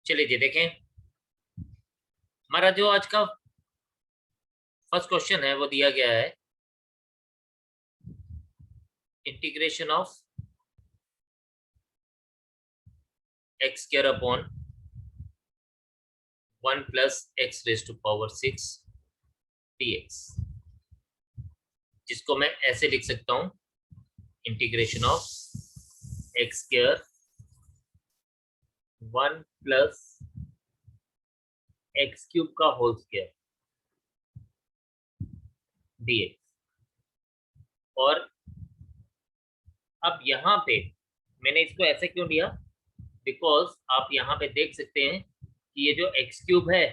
चलिए जी देखें, हमारा जो आज का फर्स्ट क्वेश्चन है वो दिया गया है integration of x square upon 1 plus x raise to power 6 dx, जिसको मैं ऐसे लिख सकता हूं, integration of x square 1 plus x cube का होल स्क्वायर dx। और अब यहाँ पे मैंने इसको ऐसे क्यों लिया, बिकॉज आप यहाँ पे देख सकते हैं कि ये जो एक्स क्यूब है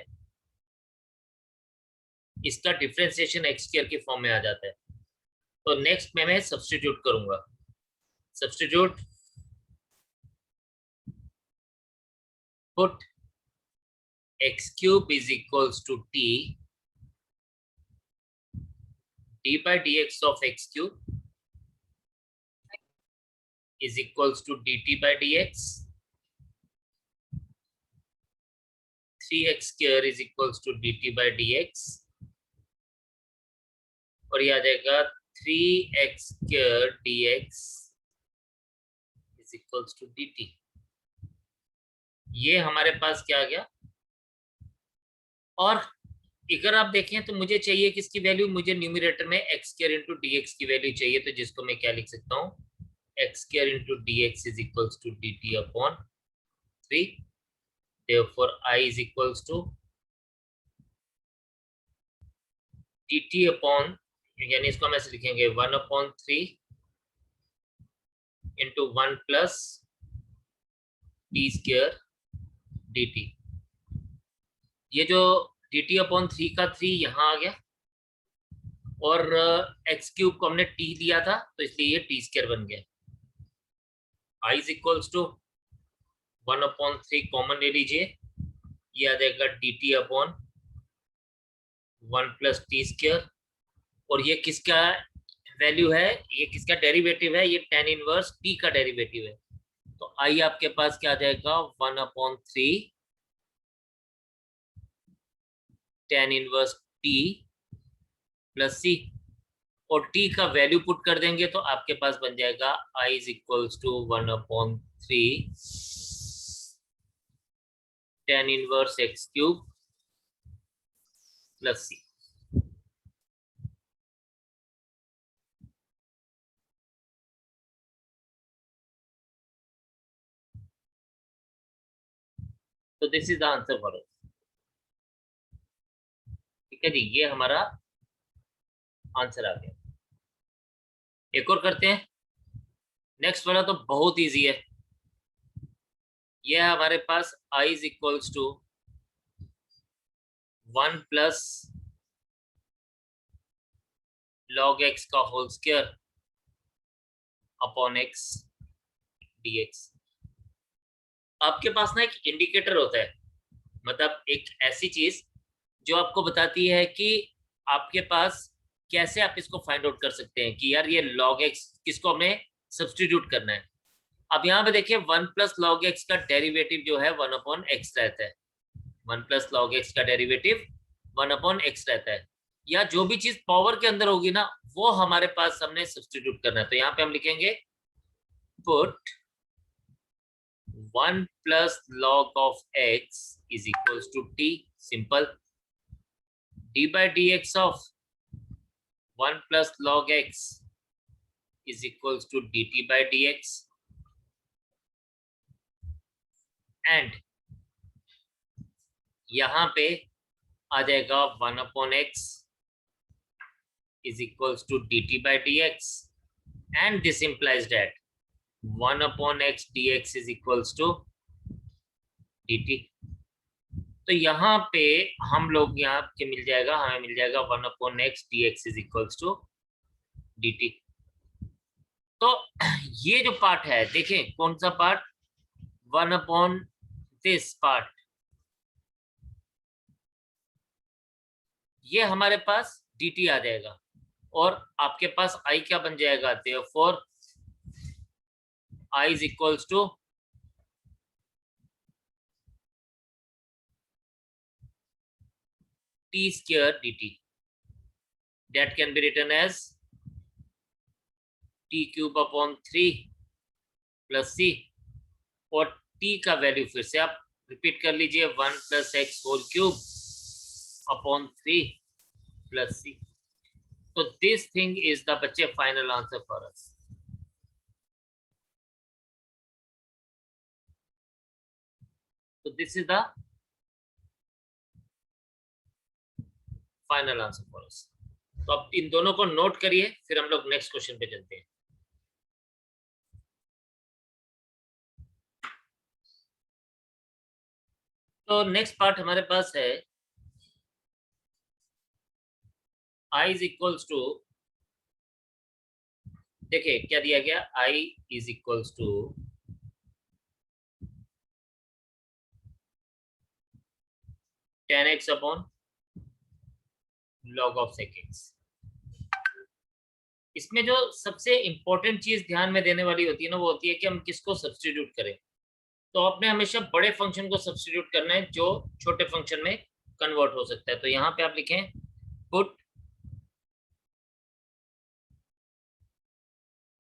इसका डिफरेंशिएशन एक्स स्क्वायर के फॉर्म में आ जाता है। तो नेक्स्ट में मैं सब्स्टिट्यूट करूंगा, substitute put x cube is equals to t d by d x of x cube is equals to dt by dx, 3x square is equals to dt by dx, और ये आ जाएगा 3x square dx is equals to dt। ये हमारे पास क्या आ गया। और अगर आप देखें तो मुझे चाहिए किसकी वैल्यू, मुझे न्यूमरेटर में x square इंटू dx की वैल्यू चाहिए, तो जिसको मैं क्या लिख सकता हूँ, x square into dx is equals to dt upon 3. Therefore, I is equals to dt upon, यानी इसको हम ऐसे लिखेंगे 1 upon 3 into 1 plus t square dt। ये जो dt upon 3 का 3 यहाँ आ गया, और x क्यूब को हमने t दिया था तो इसलिए ये t स्क्वायर बन गया। I is equals to 1 upon 3 common ले लीजिए, ये आ जाएगा dt upon 1 plus T square, और ये किसका वैल्यू है, ये किसका डेरिवेटिव है, ये tan इनवर्स t का डेरिवेटिव है। तो I आपके पास क्या आ जाएगा, 1 upon 3 tan inverse t plus c, और t का वैल्यू पुट कर देंगे तो आपके पास बन जाएगा I is equals to 1 upon 3 tan inverse x cube plus c। तो this is the answer for us. ठीक है जी, ये हमारा आंसर आ गया। एक और करते हैं, नेक्स्ट वाला तो बहुत इजी है। ये है हमारे पास I is equals to 1 plus log x का whole square upon x dx। आपके पास ना एक इंडिकेटर होता है, मतलब एक ऐसी चीज जो आपको बताती है कि आपके पास कैसे आप इसको फाइंड आउट कर सकते हैं कि यार ये log x किसको हमें सब्स्टिट्यूट करना है। अब यहाँ पे देखिए 1 प्लस लॉग एक्स का डेरिवेटिव जो है 1 अपॉन एक्स रहता है, 1 प्लस लॉग एक्स का डेरिवेटिव 1 अपॉन एक्स रहता है, या जो भी चीज पावर के अंदर होगी ना वो हमारे पास हमने सब्स्टिट्यूट करना है। तो यहाँ पे हम लिखेंगे put 1 plus log of x is equals to t, simple, d by d x of 1 plus log x is equals to d t by d x, and यहां पे आ जाएगा 1 upon x is equals to d t by d x, and this implies that 1 upon x d x is equals to d t. तो यहाँ पे हम लोग यहाँ पे मिल जाएगा, हमें मिल जाएगा 1 upon x d x is equals to d t. तो ये जो पार्ट है देखें, कौन सा पार्ट, 1 अपॉन दिस पार्ट, ये हमारे पास dt आ जाएगा, और आपके पास i क्या बन जाएगा, therefore i is equals to t square dt, that can be written as t cube upon 3 plus c, और t का वैल्यू फिर से आप रिपीट कर लीजिए, 1 plus x whole cube upon 3 plus c. So this thing is the बच्चे final answer for us. So this is the final answer for us. तो अब इन दोनों को नोट करिए, फिर हम लोग नेक्स्ट क्वेश्चन पे चलते हैं. तो नेक्स्ट पार्ट हमारे पास है i इज इक्वल्स टू, देखिए क्या दिया गया, i is equals to 10x upon log of sec x. इसमें जो सबसे इंपॉर्टेंट चीज ध्यान में देने वाली होती है ना, वो होती है कि हम किसको सब्स्टिट्यूट करें. तो आपने हमेशा बड़े फंक्शन को सब्स्टिट्यूट करना है जो छोटे फंक्शन में कन्वर्ट हो सकता है. तो यहाँ पे आप लिखें put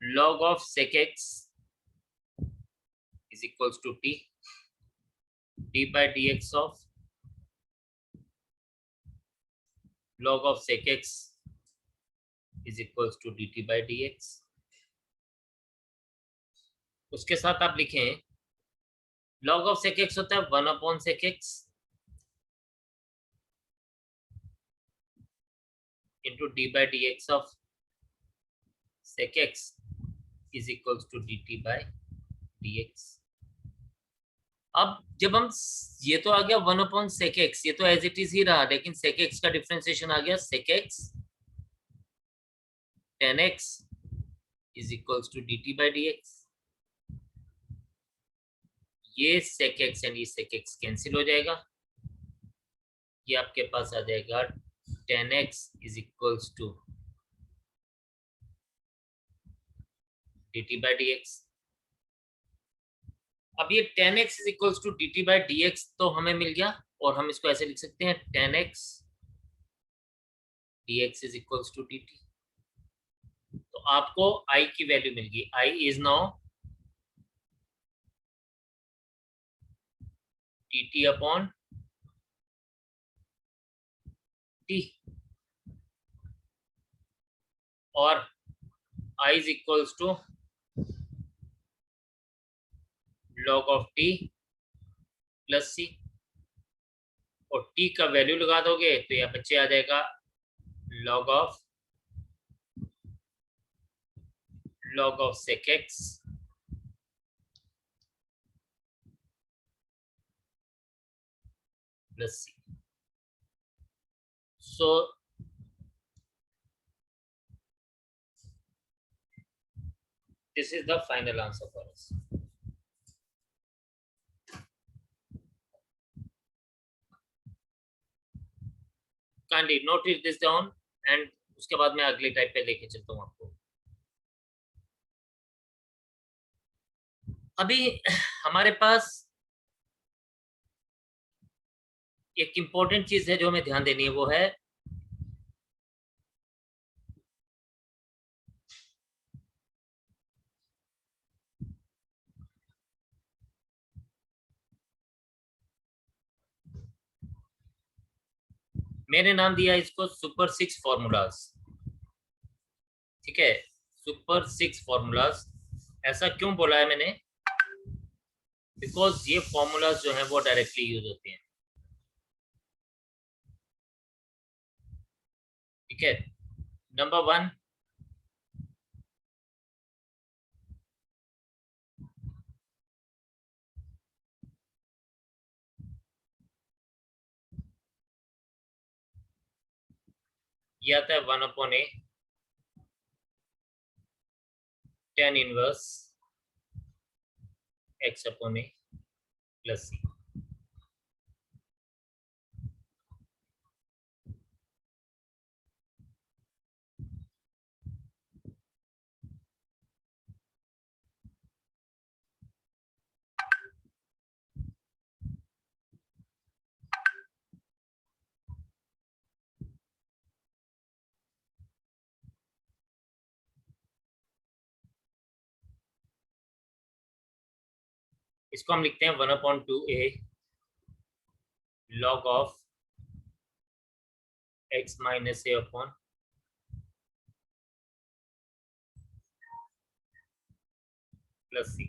log of sec x is equals to t d by dx of log of sec x is equals to dt by dx. उसके साथ आप लिखें log of sec x होता है 1 upon sec x into d by dx of sec x is equals to dt by dx. अब जब हम, ये तो आ गया 1 upon sec x, ये तो एज इट इज ही रहा, लेकिन sec x का डिफरेंशिएशन आ गया sec x 10x is equals to dt by dx. ये sec x एंड ये sec x कैंसिल हो जाएगा, ये आपके पास आ जाएगा 10x is equals to dt by dx. अब ये 10x is equals to dt by dx तो हमें मिल गया, और हम इसको ऐसे लिख सकते हैं 10x dx is equals to dt. तो आपको i की वैल्यू मिल गई, i is now dt upon t, और i is equals to log of t plus c, और t का वैल्यू लगा दोगे तो यहाँ बच्चे आ जाएगा log of sec x plus c. So this is the final answer for us. Kindly note this down, and उसके बाद मैं अगले टाइप पे लेके चलता हूँ आपको. अभी हमारे पास एक इंपॉर्टेंट चीज है जो हमें ध्यान देनी है, वो है मैंने नाम दिया इसको सुपर 6 फॉर्मूलाज. ठीक है, सुपर 6 फॉर्मूलाज. ऐसा क्यों बोला है मैंने, बिकॉज ये फॉर्मूलाज जो है वो डायरेक्टली यूज होते हैं. ठीक है, नंबर 1, ये आता है 1 अपॉन ए tan इनवर्स x अपॉन ए प्लस सी. इसको हम लिखते हैं 1/2a log of x minus a upon plus c.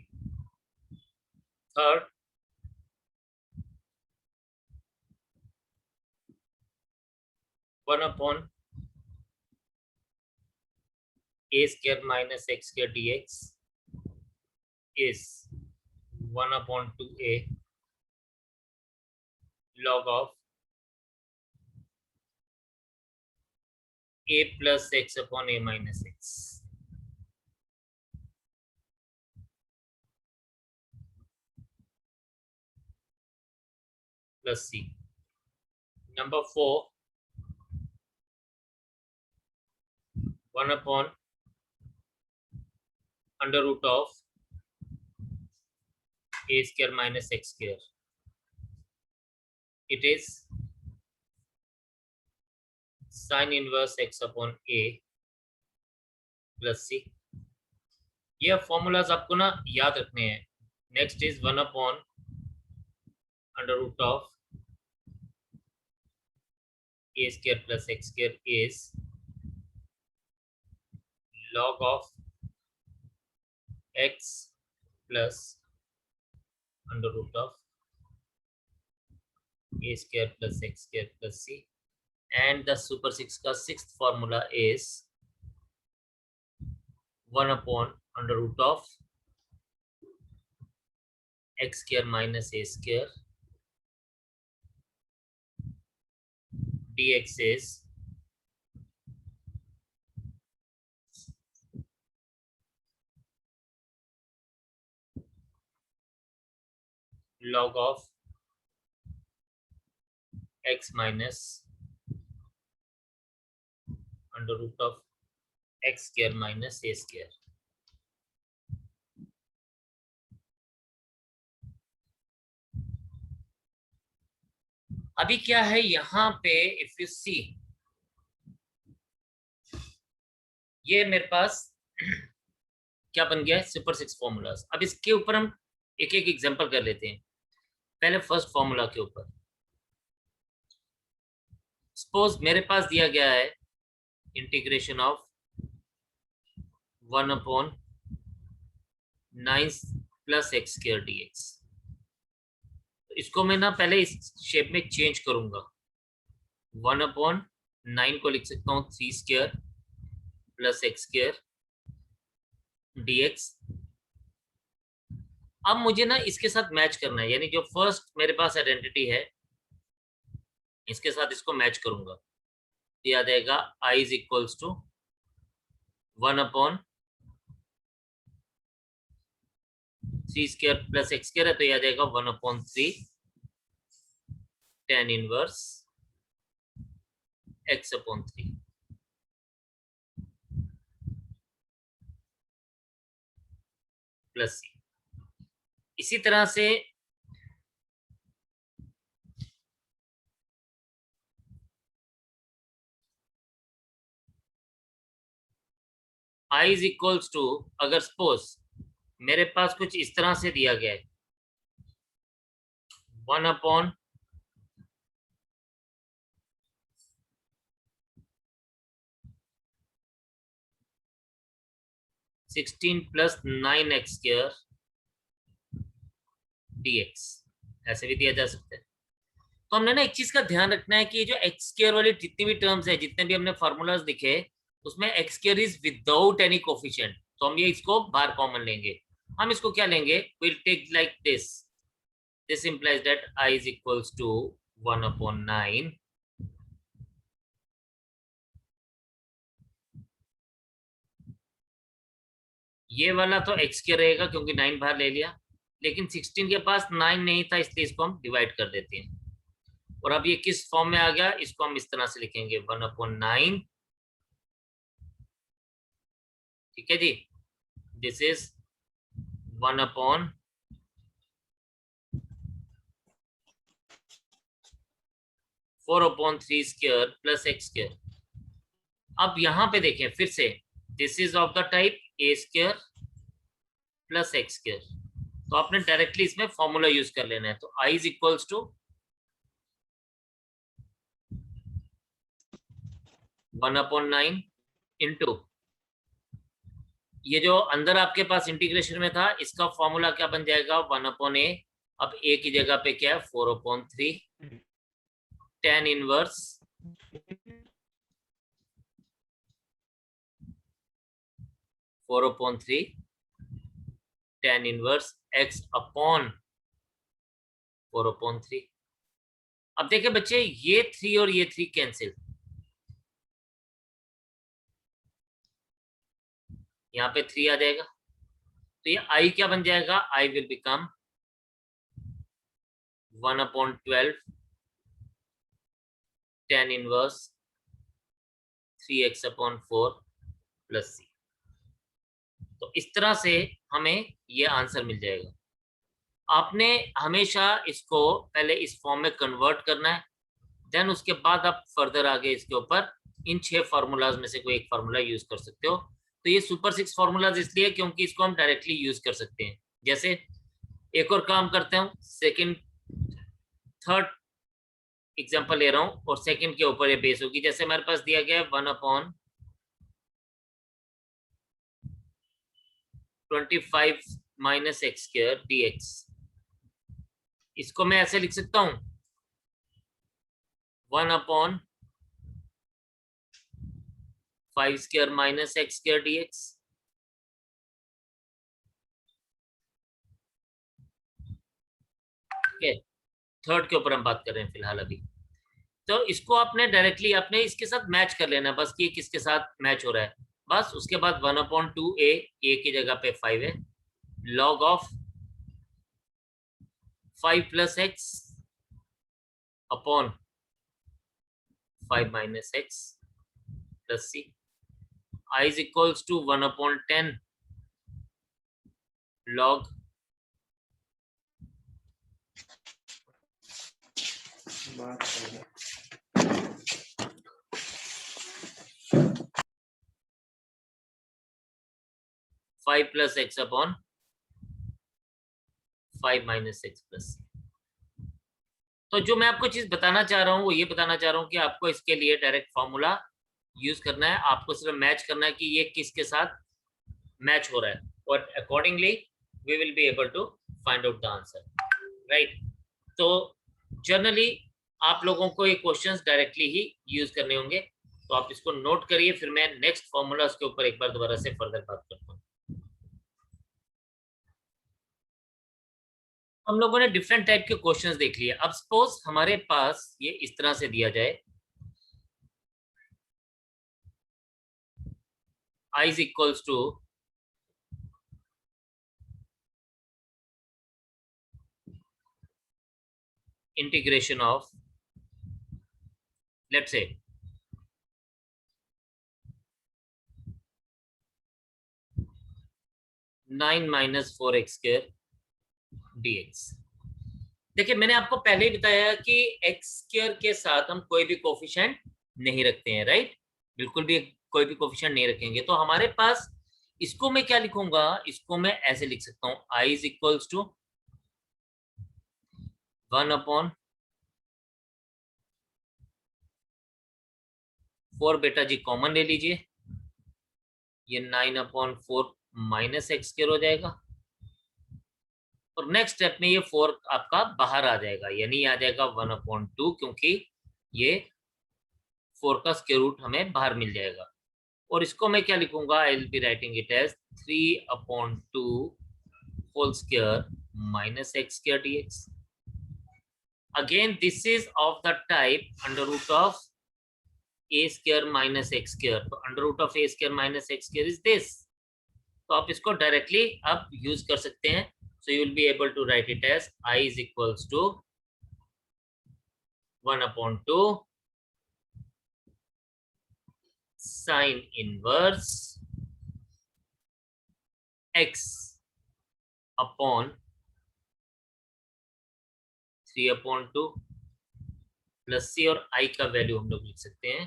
Third, one upon a square minus x square dx is 1/2a log of a plus x upon a minus x. Plus c. Number 4, 1 upon under root of a square minus x square. It is sin inverse x upon a plus c. ये formulas आपको ना याद रखने हैं. Next is 1 upon under root of a square plus x square is log of x plus under root of a square plus x square plus c, and the super 6 का sixth formula is 1 upon under root of x square minus a square dx is log of x minus under root of x square minus a square. अभी क्या है यहाँ पे, if you see, ये मेरे पास क्या बन गया है, सुपर 6 फॉर्मूलाज. अब इसके ऊपर हम एक एक एग्जांपल कर लेते हैं. पहले फर्स्ट फॉर्मूला के ऊपर, सपोज मेरे पास दिया गया है integration of 1 upon 9 plus x square dx. इसको मैं ना पहले इस शेप में चेंज करूंगा. 1 अपॉन 9 को लिख सकता हूँ 3 square plus x square dx. अब मुझे ना इसके साथ मैच करना है, यानी जो फर्स्ट मेरे पास आइडेंटिटी है इसके साथ इसको मैच करूंगा. दिया जाएगा i is equals to 1 upon 3 square plus x square है, तो यह आ जाएगा 1 upon 3 tan inverse x upon 3 plus c. इसी तरह से i इज इक्वल्स टू, अगर सपोज मेरे पास कुछ इस तरह से दिया गया है 1 upon 16 plus 9x square dx, ऐसे भी दिया जा सकता है. तो हमने ना एक चीज का ध्यान रखना है कि ये जो एक्स स्क्वायर वाली जितनी भी टर्म्स है, जितने भी हमने फॉर्मूलाज दिखे, उसमें x square is without any coefficient, तो हम ये इसको बाहर कॉमन लेंगे. हम इसको क्या लेंगे, will take like this. This implies that i is equals to 1 upon 9 ये वाला तो एक्स स्क्वायर रहेगा क्योंकि 9 बाहर ले लिया, लेकिन 16 के पास 9 नहीं था इसलिए इसको हम डिवाइड कर देते हैं. और अब ये किस फॉर्म में आ गया, इसको हम इस तरह से लिखेंगे 1 अपॉन 9. ठीक है जी, this is 1 upon 4 upon 3 square plus x square. अब यहां पे देखें फिर से, this is of the type a square plus x square. तो आपने डायरेक्टली इसमें फॉर्मूला यूज कर लेना है। तो I is equals to 1/9 into ये जो अंदर आपके पास इंटीग्रेशन में था, इसका फॉर्मूला क्या बन जाएगा 1/a। अब a की जगह पे क्या है 4/3 tan inverse 4/3 tan inverse x upon 4/3। अब देखिए बच्चे, ये 3 और ये 3 कैंसिल, यहाँ पे 3 आ जाएगा, तो ये I क्या बन जाएगा, I will become 1/12 tan inverse 3x/4 plus c। तो इस तरह से हमें ये आंसर मिल जाएगा। आपने हमेशा इसको पहले इस फॉर्म में कन्वर्ट करना है, देन उसके बाद आप फर्दर आगे इसके ऊपर इन 6 फार्मूलाज में से कोई एक फार्मूला यूज कर सकते हो। तो ये सुपर 6 फार्मूलाज इसलिए क्योंकि इसको हम डायरेक्टली यूज कर सकते हैं। जैसे एक और काम करते हूँ, सेकंड थर्ड एग्जांपल ले रहा हूँ और सेकंड के ऊपर ये बेस होगी। जैसे हमारे पास दिया गया है 1/25 माइनस एक्स स्क्वायर dx। इसको मैं ऐसे लिख सकता हूँ 1/5 square minus x square dx। Third के ऊपर हम बात कर रहे हैं फिलहाल अभी। तो इसको आपने डायरेक्टली अपने इसके साथ मैच कर लेना, बस कि किसके साथ मैच हो रहा है। बस उसके बाद 1/2a, a की जगह पे 5 है, log of 5 plus x upon 5 minus x plus c. I is equals to 1/10 log 5 plus x upon 5 minus x plus. तो जो मैं आपको चीज बताना चाह रहा हूँ वो ये बताना चाह रहा हूँ कि आपको इसके लिए डायरेक्ट फॉर्मूला यूज करना है, आपको सिर्फ मैच करना है कि ये किसके साथ मैच हो रहा है, और accordingly we will be able to find out the answer, right. तो जनरली आप लोगों को ये क्वेश्चंस डायरेक्टली ही यूज करने होंगे, तो आप इसको नोट करिए, फिर मैं नेक्स्ट फॉर्मूला उसके ऊपर एक बार दोबारा से फर्दर बात करता हूँ। हम लोगों ने डिफरेंट टाइप के क्वेश्चंस देख लिए। अब सपोज हमारे पास ये इस तरह से दिया जाए, I is equals to integration of, let's say, 9 minus 4x square dx। देखिए मैंने आपको पहले ही बताया कि एक्स स्क्वायर के साथ हम कोई भी कोफिशिएंट नहीं रखते हैं, राइट। बिल्कुल भी कोई भी कोफिशिएंट नहीं रखेंगे। तो हमारे पास इसको मैं क्या लिखूंगा, इसको मैं ऐसे लिख सकता हूँ I is equals to 1/4 बेटा जी कॉमन ले लीजिए, ये 9/4 माइनस एक्स स्क्वायर हो जाएगा, और नेक्स्ट स्टेप में ये 4 आपका बाहर आ जाएगा, यानी आ जाएगा 1/2, क्योंकि ये 4 का स्क्वायर रूट हमें बाहर मिल जाएगा। और इसको मैं क्या लिखूंगा, I will be writing it as 3/2 whole square minus x square dx। Again this is of the type under root of a square minus x square. तो under root of a square minus x square is this. तो आप इसको directly आप use कर सकते हैं। So you will be able to write it as I is equals to 1/2 sine inverse x upon 3/2 plus c, और I का value हम लोग लिख सकते हैं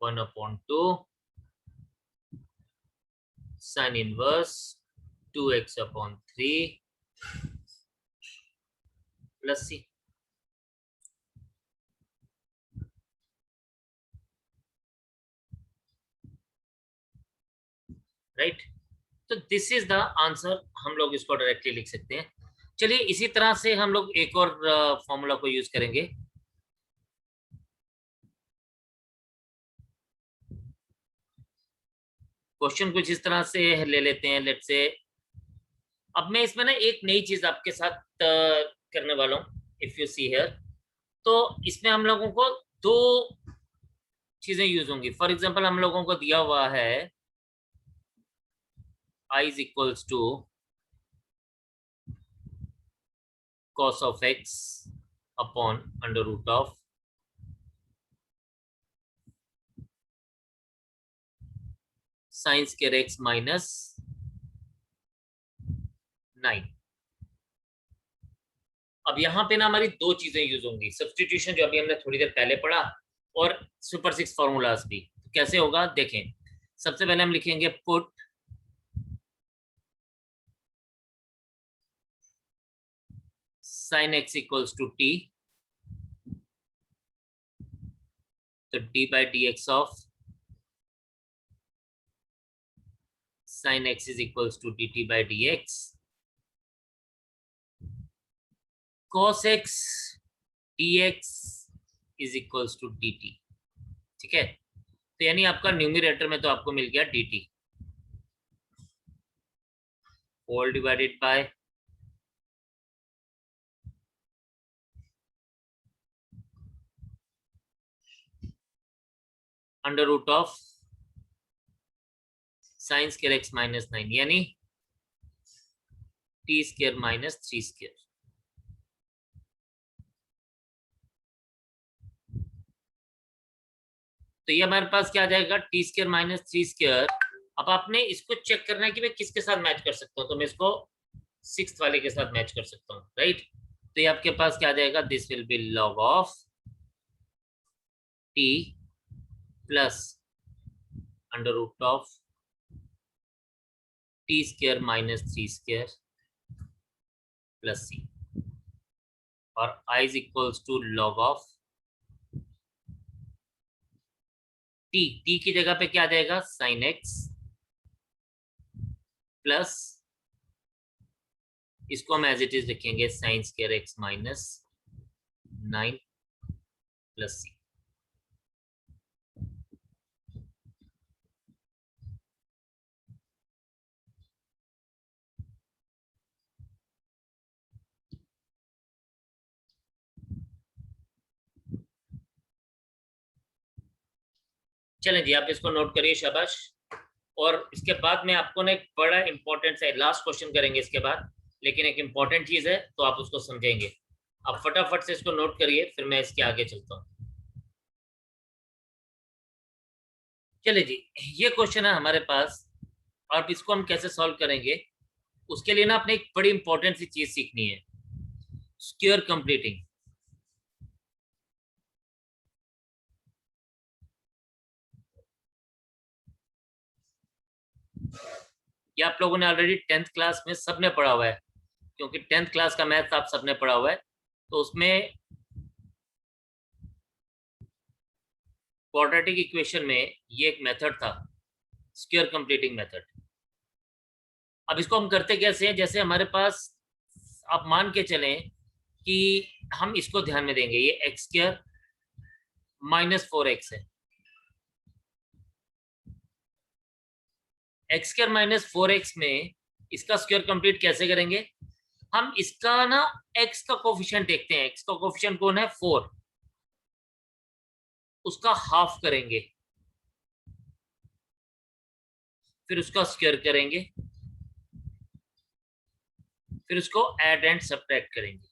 1/2 sin inverse 2x/3 प्लस सी। राइट, तो दिस इज द आंसर, हम लोग इसको डायरेक्टली लिख सकते हैं। चलिए इसी तरह से हम लोग एक और फॉर्मूला को यूज करेंगे। क्वेश्चन कुछ इस तरह से ले लेते हैं, लेट्स से अब मैं इसमें ना एक नई चीज आपके साथ करने वाला हूँ। इफ यू सी हियर, तो इसमें हम लोगों को दो चीजें यूज होंगी। फॉर एग्जांपल हम लोगों को दिया हुआ है I is equals to cos of x upon under root of sin square x minus 9। अब यहाँ पे ना हमारी दो चीजें यूज होंगी, सब्स्टिट्यूशन जो अभी हमने थोड़ी देर पहले पढ़ा, और सुपर सिक्स फॉर्मूलाज भी। तो कैसे होगा देखें। सबसे पहले हम लिखेंगे put sin x equals to t, तो d by dx of sin x is equals to dt by dx, cos x dx is equals to dt। ठीक है, तो यानी आपका न्यूमरेटर में तो आपको मिल गया dt whole divided by under root of sin square x minus 9, यानी t square minus 3 square। तो ये हमारे पास क्या आ जाएगा, t square minus 3 square। अब आपने इसको चेक करना है कि मैं किसके साथ मैच कर सकता हूँ, तो मैं इसको सिक्स्थ वाले के साथ मैच कर सकता हूँ। राइट, तो ये आपके पास क्या आ जाएगा, this will be log of t plus under root of t square minus 3 square plus c, और i is equals to log of t की जगह पे क्या आ जाएगा, sin x प्लस, इसको हम एज इट इज लिखेंगे sin square x minus 9 plus c। चलें जी, आप इसको नोट करिए, शाबाश। और इसके बाद में आपको ना एक बड़ा इंपॉर्टेंट सा लास्ट क्वेश्चन करेंगे इसके बाद, लेकिन एक इंपॉर्टेंट चीज है तो आप उसको समझेंगे। आप फटाफट से इसको नोट करिए, फिर मैं इसके आगे चलता हूँ। चलिए जी, ये क्वेश्चन है हमारे पास, और इसको हम कैसे सॉल्व करेंगे, उसके लिए ना आपने एक बड़ी इंपॉर्टेंट सी चीज सीखनी है, स्क्वायर कंप्लीटिंग। ये आप लोगों ने ऑलरेडी 10th क्लास में सबने पढ़ा हुआ है, क्योंकि 10th क्लास का मैथ आप सबने पढ़ा हुआ है। तो उसमें क्वाड्रेटिक इक्वेशन में ये एक मेथड था, स्क्वायर कंप्लीटिंग मेथड। अब इसको हम करते कैसे हैं, जैसे हमारे पास आप मान के चलें कि हम इसको ध्यान में देंगे, ये एक्स स्क्वायर माइनस 4x है। एक्स स्क्वायर माइनस 4x में इसका स्क्वायर कंप्लीट कैसे करेंगे, हम इसका ना x का कोफिशिएंट देखते हैं। x का कोफिशिएंट कौन है, 4, उसका हाफ करेंगे, फिर उसका स्क्वायर करेंगे, फिर उसको ऐड एंड सब्ट्रैक्ट करेंगे।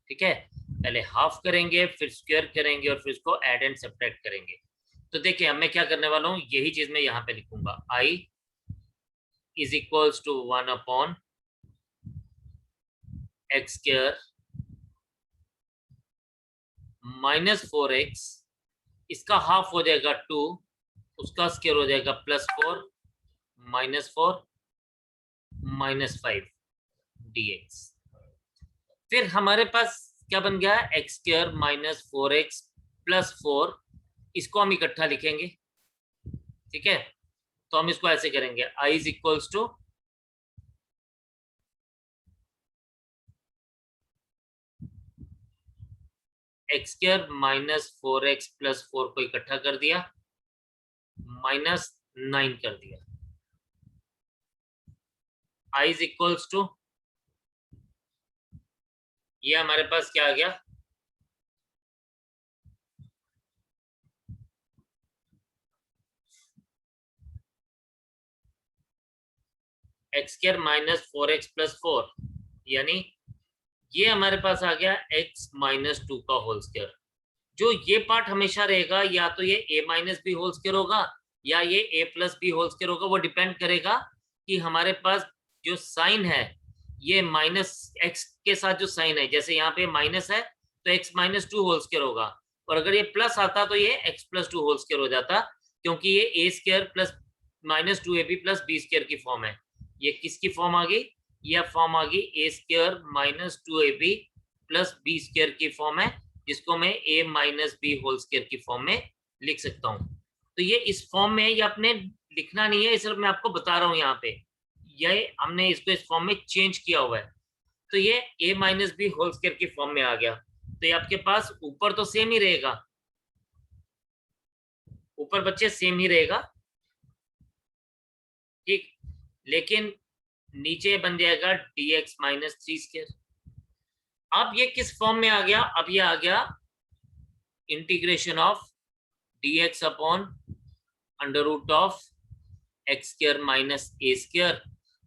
ठीक है, पहले हाफ करेंगे, फिर स्क्वायर करेंगे, और फिर इसको ऐड एंड सब्ट्रैक्ट करेंगे। तो देखिए अब मैं क्या करने वाला हूं, यही चीज मैं यहां पे लिखूंगा, i is equals to 1 upon x square minus 4x, इसका हाफ हो जाएगा 2, उसका स्क्वायर हो जाएगा +4 -4, -5 dx। फिर हमारे पास क्या बन गया, x square minus 4x plus 4, इसको हम इकट्ठा लिखेंगे, ठीक है। तो हम इसको ऐसे करेंगे, i is equals to x square minus 4x plus 4 को इकट्ठा कर दिया, -9 कर दिया। i इज इक्वल्स टू, ये हमारे पास क्या आ गया, x square minus 4x plus 4, यानी ये हमारे पास आ गया x माइनस 2 का होल स्क्वायर। जो ये पार्ट हमेशा रहेगा, या तो ये a minus B whole square होगा या ये a plus B whole square होगा। वो डिपेंड करेगा कि हमारे पास जो साइन है, ये माइनस x के साथ जो साइन है, जैसे यहाँ पे माइनस है तो x माइनस 2 होल स्क्वायर होगा, और अगर ये प्लस आता तो ये x प्लस 2 होल स्क्वायर हो जाता, क्योंकि ये a square plus minus 2ab plus B square की फॉर्म है। ये किसकी फॉर्म आ गई, यह फॉर्म आ गई a square minus 2ab plus B square की फॉर्म है, जिसको मैं a minus B whole square की फॉर्म में लिख सकता हूँ। तो ये इस फॉर्म में, ये आपने लिखना नहीं है, सिर्फ मैं आपको बता रहा हूँ यहाँ पे, ये हमने इसको इस फॉर्म में चेंज किया हुआ है। तो ये a minus B whole square की फॉर्म में आ गया। तो ये आपके पास ऊपर तो सेम ही रहेगा, ऊपर बच्चे सेम ही रहेगा, ठीक, लेकिन नीचे बन जाएगा dx माइनस 3 स्क्वायर। अब ये किस फॉर्म में आ गया, अब ये आ गया integration of dx upon under root of x square minus a square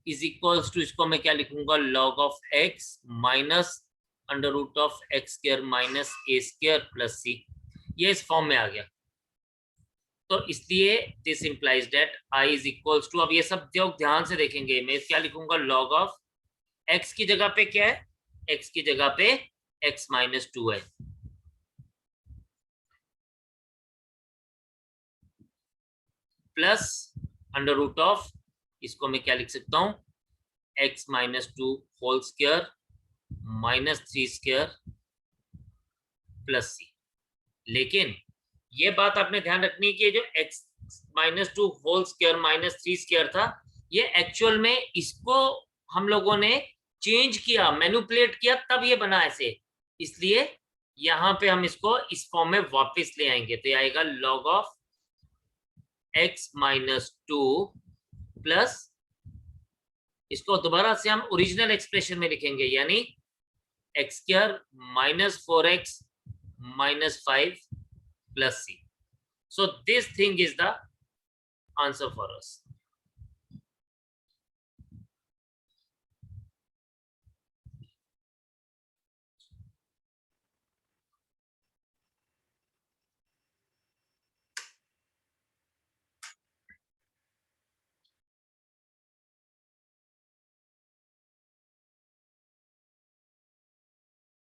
is equals to, इसको मैं क्या लिखूंगा, log of x minus under root of x square minus a square plus c. ये इस फॉर्म में आ गया। तो इसलिए this implies that i is equals to, अब ये सब जो ध्यान से देखेंगे, मैं क्या लिखूंगा, log ऑफ x की जगह पे क्या है, x की जगह पे x माइनस 2 है, प्लस अंडर रूट ऑफ, इसको मैं क्या लिख सकता हूं, x minus 2 whole square minus 3 square plus c. लेकिन ये बात आपने ध्यान रखनी है कि जो x minus 2 whole square minus 3 square था, ये एक्चुअल में इसको हम लोगों ने चेंज किया, मैनिपुलेट किया, तब ये बना ऐसे। इसलिए यहां पे हम इसको इस फॉर्म में वापस ले आएंगे, तो ये आएगा log of x minus 2 plus, इसको दोबारा से हम ओरिजिनल एक्सप्रेशन में लिखेंगे, यानी x square minus 4x minus 5 plus c. So this thing is the answer for us.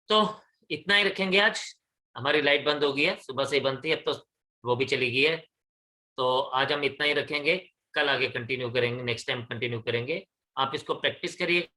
तो इतना ही रखेंगे आज। हमारी लाइट बंद हो गई है, सुबह से ही बंद थी, अब तो वो भी चली गई है। तो आज हम इतना ही रखेंगे, कल आगे कंटिन्यू करेंगे, नेक्स्ट टाइम कंटिन्यू करेंगे। आप इसको प्रैक्टिस करिए।